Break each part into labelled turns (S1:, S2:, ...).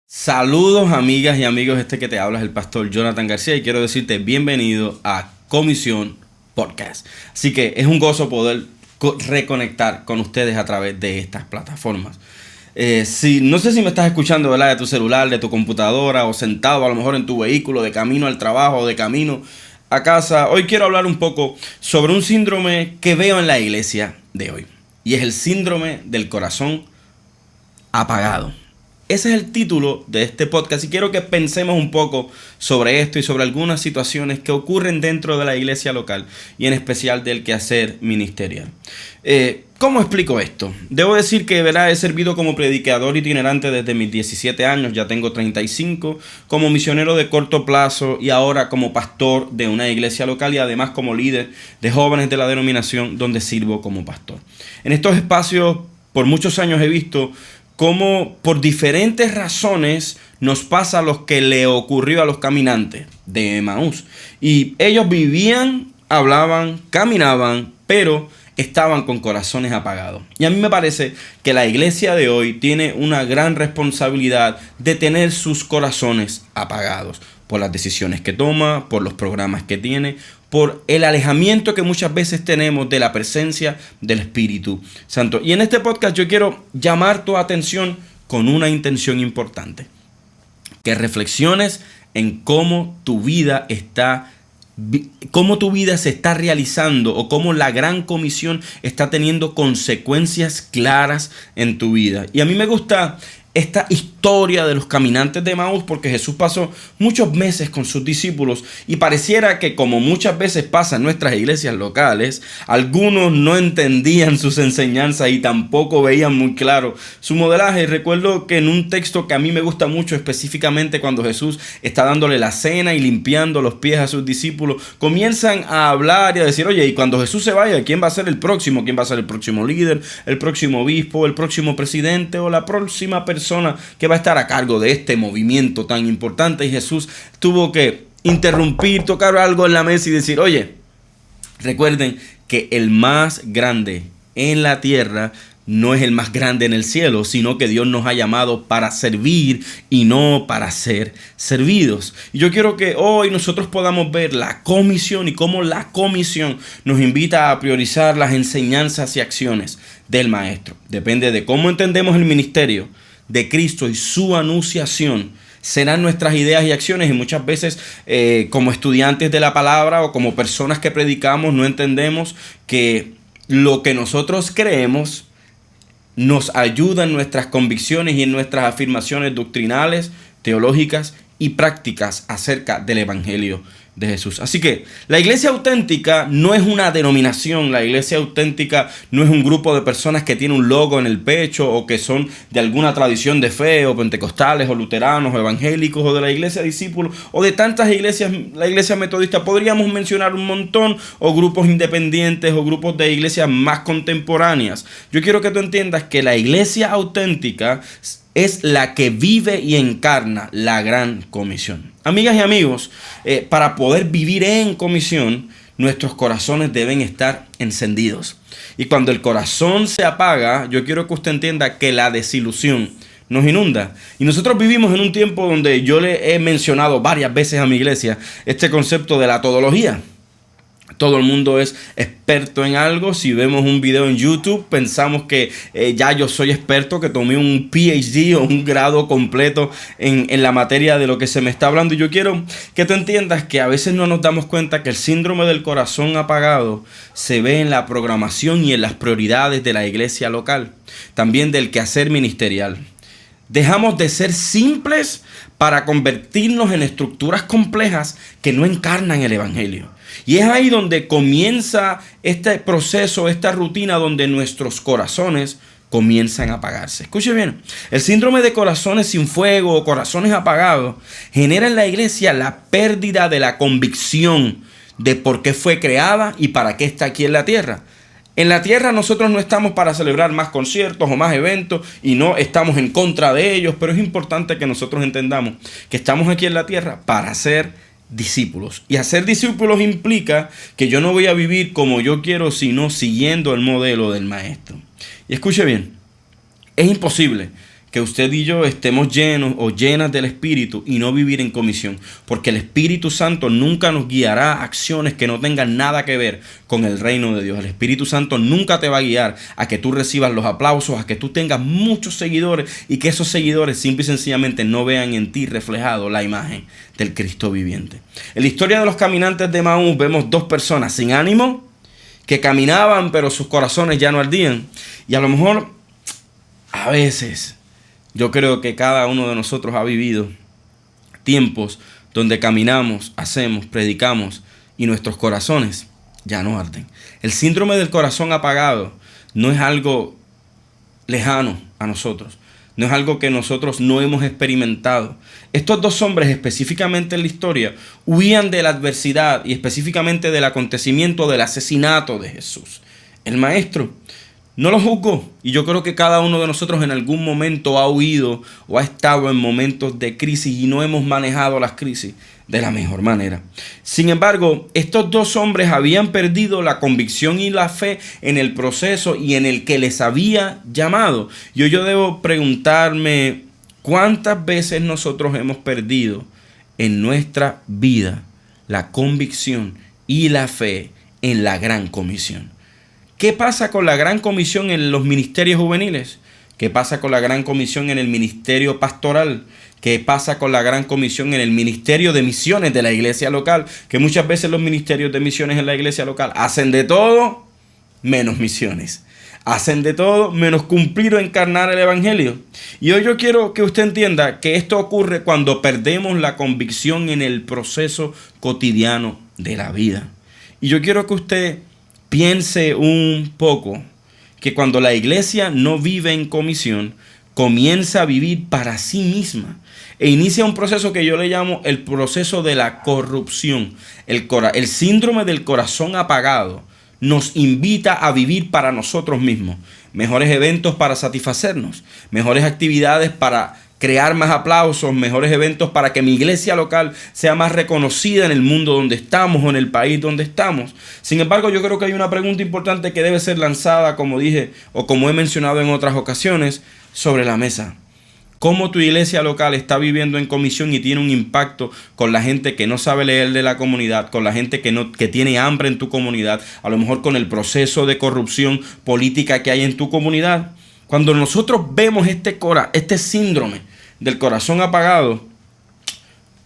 S1: Saludos amigas y amigos, que te habla es el pastor Jonathan García y quiero decirte bienvenido a Comisión Podcast. Así que es un gozo poder reconectar con ustedes a través de estas plataformas. No sé si me estás escuchando, ¿verdad?, de tu celular, de tu computadora o sentado a lo mejor en tu vehículo de camino al trabajo o de camino a casa. Hoy quiero hablar un poco sobre un síndrome que veo en la iglesia de hoy y es el síndrome del corazón apagado. Ese es el título de este podcast y quiero que pensemos un poco sobre esto y sobre algunas situaciones que ocurren dentro de la iglesia local y en especial del quehacer ministerial. ¿Cómo explico esto? Debo decir que he servido como predicador itinerante desde mis 17 años, ya tengo 35, como misionero de corto plazo y ahora como pastor de una iglesia local y además como líder de jóvenes de la denominación donde sirvo como pastor. En estos espacios por muchos años he visto cómo por diferentes razones nos pasa lo que le ocurrió a los caminantes de Emaús. Y ellos vivían, hablaban, caminaban, pero estaban con corazones apagados. Y a mí me parece que la iglesia de hoy tiene una gran responsabilidad de tener sus corazones apagados por las decisiones que toma, por los programas que tiene, por el alejamiento que muchas veces tenemos de la presencia del Espíritu Santo. Y en este podcast yo quiero llamar tu atención con una intención importante. Que reflexiones en cómo tu vida se está realizando o cómo la gran comisión está teniendo consecuencias claras en tu vida. Y a mí me gusta esta historia de los caminantes de Emaús porque Jesús pasó muchos meses con sus discípulos y pareciera que, como muchas veces pasa en nuestras iglesias locales, algunos no entendían sus enseñanzas y tampoco veían muy claro su modelaje. Recuerdo que en un texto que a mí me gusta mucho, específicamente cuando Jesús está dándole la cena y limpiando los pies a sus discípulos, comienzan a hablar y a decir: oye, y cuando Jesús se vaya, ¿quién va a ser el próximo? ¿Quién va a ser el próximo líder, el próximo obispo, el próximo presidente o la próxima persona que va a estar a cargo de este movimiento tan importante? Y Jesús tuvo que interrumpir, tocar algo en la mesa y decir: oye, recuerden que el más grande en la tierra no es el más grande en el cielo, sino que Dios nos ha llamado para servir y no para ser servidos. Y yo quiero que hoy nosotros podamos ver la comisión y cómo la comisión nos invita a priorizar las enseñanzas y acciones del maestro. Depende de cómo entendemos el ministerio de Cristo y su anunciación, serán nuestras ideas y acciones. Y muchas veces como estudiantes de la palabra o como personas que predicamos no entendemos que lo que nosotros creemos nos ayuda en nuestras convicciones y en nuestras afirmaciones doctrinales, teológicas y prácticas acerca del Evangelio de Jesús. Así que la iglesia auténtica no es una denominación, la iglesia auténtica no es un grupo de personas que tiene un logo en el pecho o que son de alguna tradición de fe o pentecostales o luteranos o evangélicos o de la iglesia discípulos o de tantas iglesias, la iglesia metodista, podríamos mencionar un montón, o grupos independientes o grupos de iglesias más contemporáneas. Yo quiero que tú entiendas que la iglesia auténtica es la que vive y encarna la gran comisión. Amigas y amigos, para poder vivir en comisión, nuestros corazones deben estar encendidos. Y cuando el corazón se apaga, yo quiero que usted entienda que la desilusión nos inunda. Y nosotros vivimos en un tiempo donde yo le he mencionado varias veces a mi iglesia este concepto de la todología. Todo el mundo es experto en algo. Si vemos un video en YouTube, pensamos que ya yo soy experto, que tomé un PhD o un grado completo en la materia de lo que se me está hablando. Y yo quiero que tú entiendas que a veces no nos damos cuenta que el síndrome del corazón apagado se ve en la programación y en las prioridades de la iglesia local, también del quehacer ministerial. Dejamos de ser simples para convertirnos en estructuras complejas que no encarnan el Evangelio. Y es ahí donde comienza este proceso, esta rutina donde nuestros corazones comienzan a apagarse. Escuche bien, el síndrome de corazones sin fuego o corazones apagados genera en la iglesia la pérdida de la convicción de por qué fue creada y para qué está aquí en la tierra. En la tierra nosotros no estamos para celebrar más conciertos o más eventos y no estamos en contra de ellos, pero es importante que nosotros entendamos que estamos aquí en la tierra para ser discípulos. Y hacer discípulos implica que yo no voy a vivir como yo quiero, sino siguiendo el modelo del maestro. Y escuche bien, es imposible que que usted y yo estemos llenos o llenas del Espíritu y no vivir en comisión, porque el Espíritu Santo nunca nos guiará a acciones que no tengan nada que ver con el reino de Dios. El Espíritu Santo nunca te va a guiar a que tú recibas los aplausos, a que tú tengas muchos seguidores y que esos seguidores simple y sencillamente no vean en ti reflejado la imagen del Cristo viviente. En la historia de los caminantes de Emaús vemos dos personas sin ánimo que caminaban pero sus corazones ya no ardían. Y a lo mejor a veces yo creo que cada uno de nosotros ha vivido tiempos donde caminamos, hacemos, predicamos y nuestros corazones ya no arden. El síndrome del corazón apagado no es algo lejano a nosotros. No es algo que nosotros no hemos experimentado. Estos dos hombres, específicamente en la historia, huían de la adversidad y específicamente del acontecimiento del asesinato de Jesús. El maestro no lo juzgó, y yo creo que cada uno de nosotros en algún momento ha huido o ha estado en momentos de crisis y no hemos manejado las crisis de la mejor manera. Sin embargo, estos dos hombres habían perdido la convicción y la fe en el proceso y en el que les había llamado. Yo debo preguntarme cuántas veces nosotros hemos perdido en nuestra vida la convicción y la fe en la gran comisión. ¿Qué pasa con la gran comisión en los ministerios juveniles? ¿Qué pasa con la gran comisión en el ministerio pastoral? ¿Qué pasa con la gran comisión en el ministerio de misiones de la iglesia local? Que muchas veces los ministerios de misiones en la iglesia local hacen de todo menos misiones. Hacen de todo menos cumplir o encarnar el evangelio. Y hoy yo quiero que usted entienda que esto ocurre cuando perdemos la convicción en el proceso cotidiano de la vida. Y yo quiero que usted piense un poco que cuando la iglesia no vive en comisión, comienza a vivir para sí misma e inicia un proceso que yo le llamo el proceso de la corrupción. El síndrome del corazón apagado nos invita a vivir para nosotros mismos. Mejores eventos para satisfacernos, mejores actividades para crear más aplausos, mejores eventos para que mi iglesia local sea más reconocida en el mundo donde estamos o en el país donde estamos. Sin embargo, yo creo que hay una pregunta importante que debe ser lanzada, como dije o como he mencionado en otras ocasiones, sobre la mesa. ¿Cómo tu iglesia local está viviendo en comisión y tiene un impacto con la gente que no sabe leer de la comunidad, con la gente que tiene hambre en tu comunidad, a lo mejor con el proceso de corrupción política que hay en tu comunidad? Cuando nosotros vemos este síndrome del corazón apagado,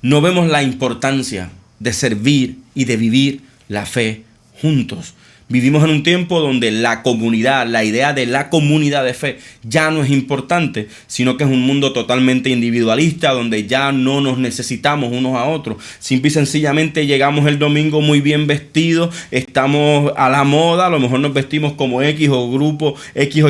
S1: no vemos la importancia de servir y de vivir la fe juntos. Vivimos en un tiempo donde la comunidad, la idea de la comunidad de fe ya no es importante, sino que es un mundo totalmente individualista, donde ya no nos necesitamos unos a otros. Simple y sencillamente llegamos el domingo muy bien vestidos, estamos a la moda, a lo mejor nos vestimos como X o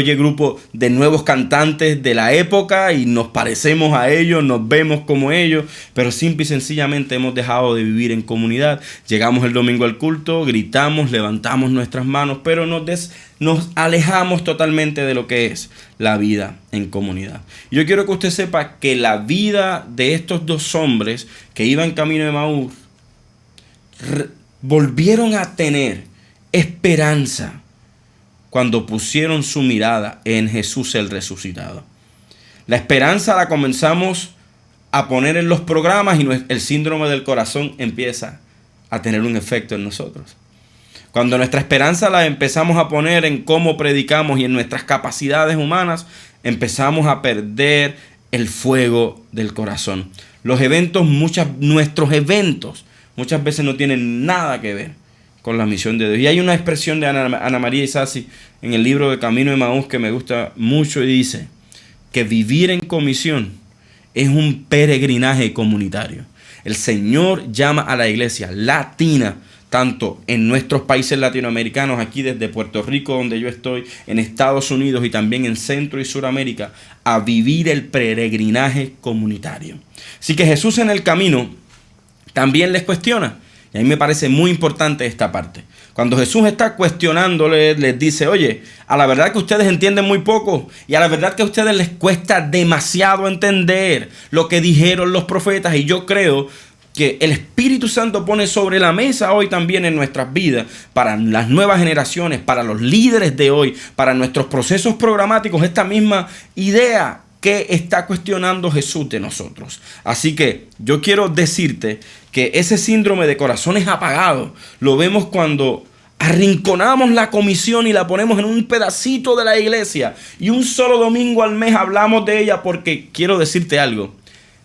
S1: Y grupo de nuevos cantantes de la época y nos parecemos a ellos, nos vemos como ellos, pero simple y sencillamente hemos dejado de vivir en comunidad. Llegamos el domingo al culto, gritamos, levantamos nuestras manos, pero nos alejamos totalmente de lo que es la vida en comunidad. Yo quiero que usted sepa que la vida de estos dos hombres que iban camino de Emaús volvieron a tener esperanza cuando pusieron su mirada en Jesús el resucitado. La esperanza la comenzamos a poner en los programas y el síndrome del corazón empieza a tener un efecto en nosotros. Cuando nuestra esperanza la empezamos a poner en cómo predicamos y en nuestras capacidades humanas, empezamos a perder el fuego del corazón. Nuestros eventos muchas veces no tienen nada que ver con la misión de Dios. Y hay una expresión de Ana María Isasi en el libro de Camino de Emaús que me gusta mucho y dice que vivir en comisión es un peregrinaje comunitario. El Señor llama a la iglesia latina, tanto en nuestros países latinoamericanos, aquí desde Puerto Rico, donde yo estoy, en Estados Unidos y también en Centro y Suramérica, a vivir el peregrinaje comunitario. Así que Jesús en el camino también les cuestiona. Y a mí me parece muy importante esta parte. Cuando Jesús está cuestionándoles, les dice, oye, a la verdad que ustedes entienden muy poco y a la verdad que a ustedes les cuesta demasiado entender lo que dijeron los profetas, y yo creo que el Espíritu Santo pone sobre la mesa hoy también en nuestras vidas, para las nuevas generaciones, para los líderes de hoy, para nuestros procesos programáticos, esta misma idea ¿qué está cuestionando Jesús de nosotros? Así que yo quiero decirte que ese síndrome de corazones apagados lo vemos cuando arrinconamos la comisión y la ponemos en un pedacito de la iglesia y un solo domingo al mes hablamos de ella, porque quiero decirte algo.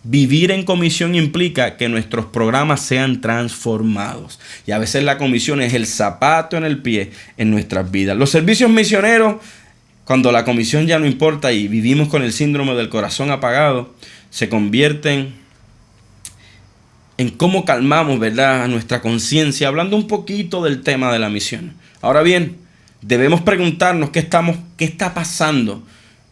S1: Vivir en comisión implica que nuestros programas sean transformados. Y a veces la comisión es el zapato en el pie en nuestras vidas. Los servicios misioneros, cuando la comisión ya no importa y vivimos con el síndrome del corazón apagado, se convierten en cómo calmamos, ¿verdad?, nuestra conciencia, hablando un poquito del tema de la misión. Ahora bien, debemos preguntarnos qué está pasando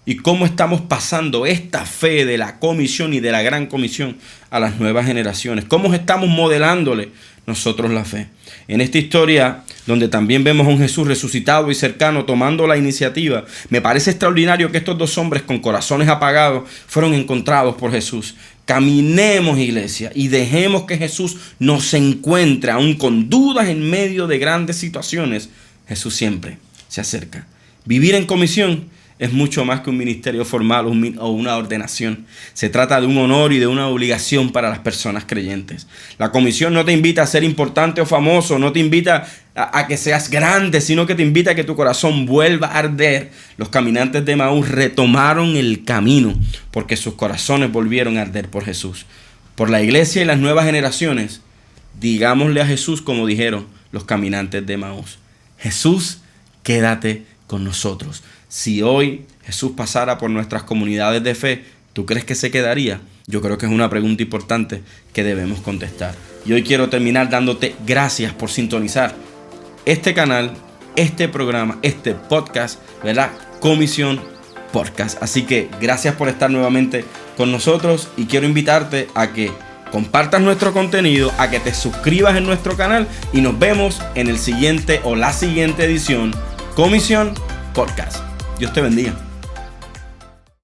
S1: y cómo estamos pasando esta fe de la comisión y de la gran comisión a las nuevas generaciones. Cómo estamos modelándole nosotros la fe. En esta historia, donde también vemos a un Jesús resucitado y cercano tomando la iniciativa, me parece extraordinario que estos dos hombres con corazones apagados fueron encontrados por Jesús. Caminemos, iglesia, y dejemos que Jesús nos encuentre, aún con dudas en medio de grandes situaciones. Jesús siempre se acerca. Vivir en comisión es mucho más que un ministerio formal o una ordenación. Se trata de un honor y de una obligación para las personas creyentes. La comisión no te invita a ser importante o famoso, no te invita a que seas grande, sino que te invita a que tu corazón vuelva a arder. Los caminantes de Emaús retomaron el camino porque sus corazones volvieron a arder por Jesús. Por la iglesia y las nuevas generaciones, digámosle a Jesús como dijeron los caminantes de Emaús: Jesús, quédate con nosotros. Si hoy Jesús pasara por nuestras comunidades de fe, ¿tú crees que se quedaría? Yo creo que es una pregunta importante que debemos contestar. Y hoy quiero terminar dándote gracias por sintonizar este canal, este programa, este podcast, ¿verdad? Comisión Podcast. Así que gracias por estar nuevamente con nosotros y quiero invitarte a que compartas nuestro contenido, a que te suscribas en nuestro canal y nos vemos en el siguiente o la siguiente edición Comisión Podcast. Dios te bendiga.